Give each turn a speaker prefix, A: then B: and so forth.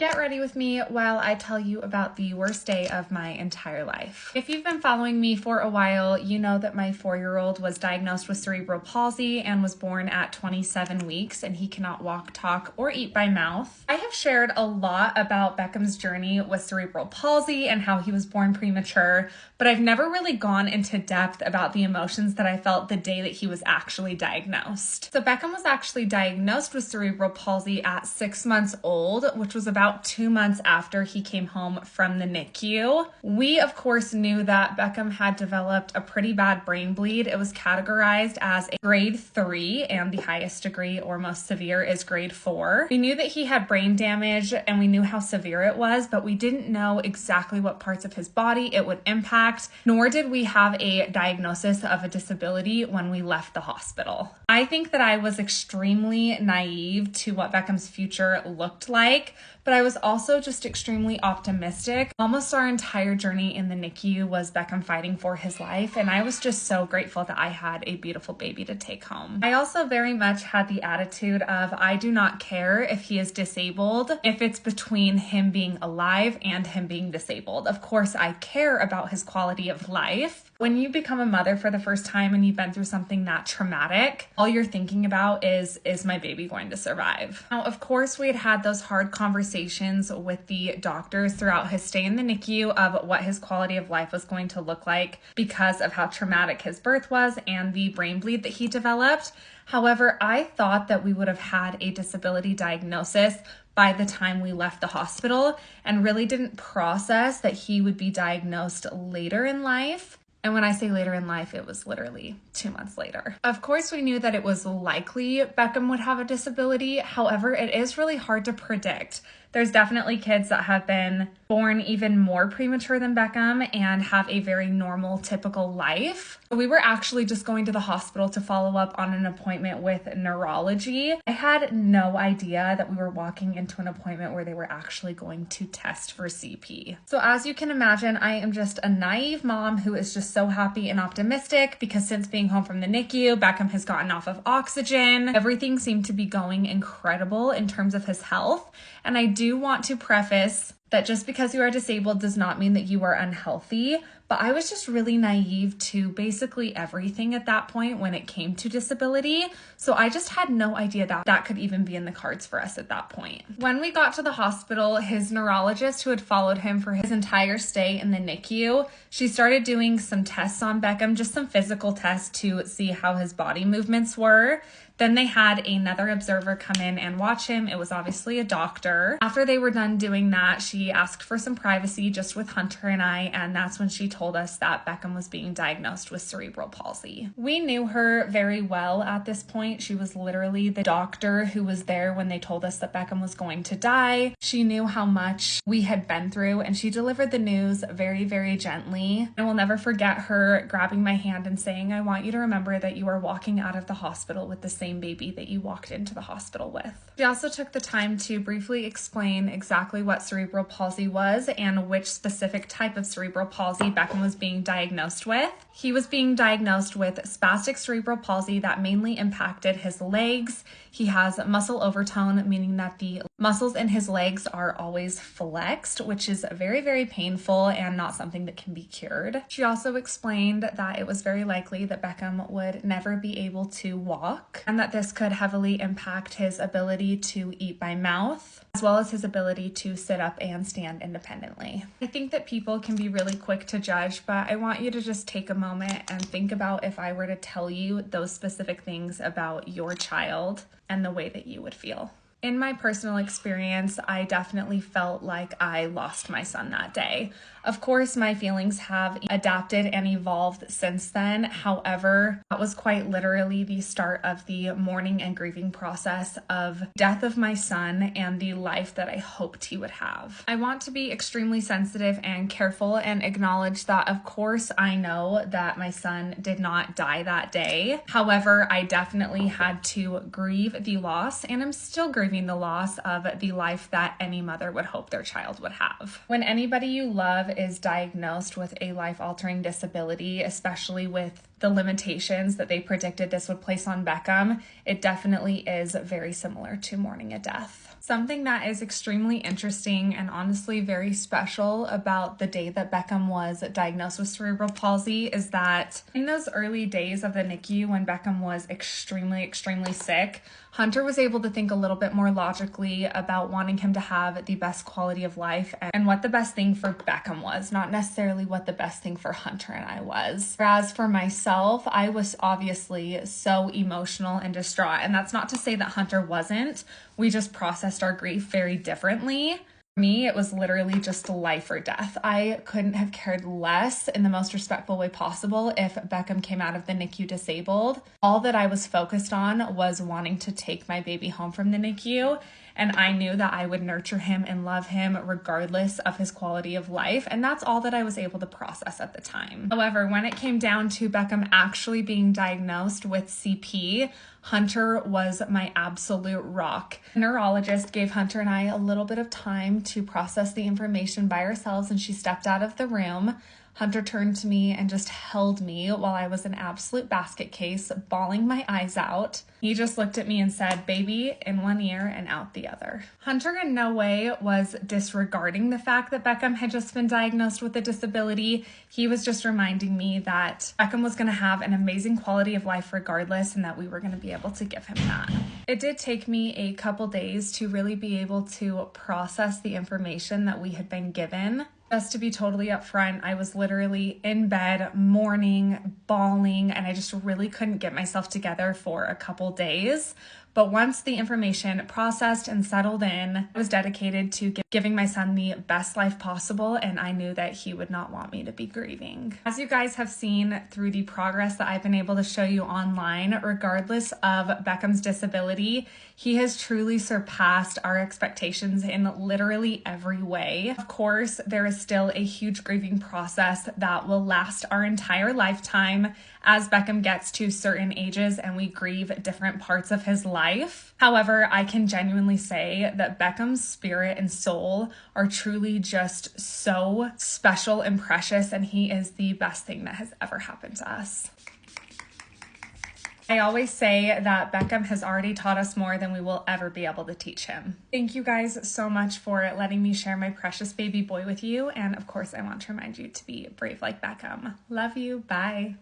A: Get ready with me while I tell you about the worst day of my entire life. If you've been following me for a while, you know that my 4-year-old was diagnosed with cerebral palsy and was born at 27 weeks, and he cannot walk, talk, or eat by mouth. I have shared a lot about Beckham's journey with cerebral palsy and how he was born premature, but I've never really gone into depth about the emotions that I felt the day that he was actually diagnosed. So Beckham was actually diagnosed with cerebral palsy at 6 months old, which was about 2 months after he came home from the NICU. We, of course, knew that Beckham had developed a pretty bad brain bleed. It was categorized as a grade 3, and the highest degree or most severe is grade 4. We knew that he had brain damage and we knew how severe it was, but we didn't know exactly what parts of his body it would impact, nor did we have a diagnosis of a disability when we left the hospital. I think that I was extremely naive to what Beckham's future looked like, but I was also just extremely optimistic. Almost our entire journey in the NICU was Beckham fighting for his life, and I was just so grateful that I had a beautiful baby to take home. I also very much had the attitude of I do not care if he is disabled, if it's between him being alive and him being disabled. Of course, I care about his quality of life. When you become a mother for the first time and you've been through something that traumatic, all you're thinking about is my baby going to survive? Now, of course, we had those hard conversations with the doctors throughout his stay in the NICU of what his quality of life was going to look like because of how traumatic his birth was and the brain bleed that he developed. However, I thought that we would have had a disability diagnosis by the time we left the hospital and really didn't process that he would be diagnosed later in life. And when I say later in life, it was literally 2 months later. Of course, we knew that it was likely Beckham would have a disability. However, it is really hard to predict. There's definitely kids that have been born even more premature than Beckham and have a very normal, typical life. We were actually just going to the hospital to follow up on an appointment with neurology. I had no idea that we were walking into an appointment where they were actually going to test for CP. So as you can imagine, I am just a naive mom who is just so happy and optimistic because since being home from the NICU, Beckham has gotten off of oxygen. Everything seemed to be going incredible in terms of his health. And I do want to preface that just because you are disabled does not mean that you are unhealthy, but I was just really naive to basically everything at that point when it came to disability. So I just had no idea that that could even be in the cards for us at that point. When we got to the hospital, his neurologist who had followed him for his entire stay in the NICU, she started doing some tests on Beckham, just some physical tests to see how his body movements were. Then they had another observer come in and watch him. It was obviously a doctor. After they were done doing that, she asked for some privacy just with Hunter and I, and that's when she told us that Beckham was being diagnosed with cerebral palsy. We knew her very well at this point. She was literally the doctor who was there when they told us that Beckham was going to die. She knew how much we had been through, and she delivered the news very, very gently. I will never forget her grabbing my hand and saying, "I want you to remember that you are walking out of the hospital with the same baby that you walked into the hospital with." She also took the time to briefly explain exactly what cerebral palsy was and which specific type of cerebral palsy Beckham was being diagnosed with. He was being diagnosed with spastic cerebral palsy that mainly impacted his legs. He has muscle overtone, meaning that the muscles in his legs are always flexed, which is very, very painful and not something that can be cured. She also explained that it was very likely that Beckham would never be able to walk and that this could heavily impact his ability to eat by mouth, as well as his ability to sit up and stand independently. I think that people can be really quick to judge, but I want you to just take a moment and think about if I were to tell you those specific things about your child and the way that you would feel. In my personal experience, I definitely felt like I lost my son that day. Of course, my feelings have adapted and evolved since then. However, that was quite literally the start of the mourning and grieving process of death of my son and the life that I hoped he would have. I want to be extremely sensitive and careful and acknowledge that, of course, I know that my son did not die that day. However, I definitely had to grieve the loss, and I'm still grieving the loss of the life that any mother would hope their child would have. When anybody you love is diagnosed with a life-altering disability, especially with the limitations that they predicted this would place on Beckham, it definitely is very similar to mourning a death. Something that is extremely interesting and honestly very special about the day that Beckham was diagnosed with cerebral palsy is that in those early days of the NICU when Beckham was extremely sick, Hunter was able to think a little bit more logically about wanting him to have the best quality of life and what the best thing for Beckham was, not necessarily what the best thing for Hunter and I was. Whereas for myself, I was obviously so emotional and distraught, and that's not to say that Hunter wasn't. We just processed our grief very differently. For me, it was literally just life or death. I couldn't have cared less in the most respectful way possible if Beckham came out of the NICU disabled. All that I was focused on was wanting to take my baby home from the NICU, and I knew that I would nurture him and love him regardless of his quality of life, and that's all that I was able to process at the time. However, when it came down to Beckham actually being diagnosed with CP, Hunter was my absolute rock. The neurologist gave Hunter and I a little bit of time to process the information by ourselves, and she stepped out of the room. Hunter turned to me and just held me while I was an absolute basket case, bawling my eyes out. He just looked at me and said, "Baby," in one ear and out the other. Hunter in no way was disregarding the fact that Beckham had just been diagnosed with a disability. He was just reminding me that Beckham was going to have an amazing quality of life regardless, and that we were going to be able to give him that. It did take me a couple days to really be able to process the information that we had been given. Just to be totally upfront, I was literally in bed, mourning, bawling, and I just really couldn't get myself together for a couple days. But once the information processed and settled in, I was dedicated to giving my son the best life possible, and I knew that he would not want me to be grieving. As you guys have seen through the progress that I've been able to show you online, regardless of Beckham's disability, he has truly surpassed our expectations in literally every way. Of course, there is still a huge grieving process that will last our entire lifetime as Beckham gets to certain ages and we grieve different parts of his life. However, I can genuinely say that Beckham's spirit and soul are truly just so special and precious, and he is the best thing that has ever happened to us. I always say that Beckham has already taught us more than we will ever be able to teach him. Thank you guys so much for letting me share my precious baby boy with you. And of course, I want to remind you to be brave like Beckham. Love you. Bye.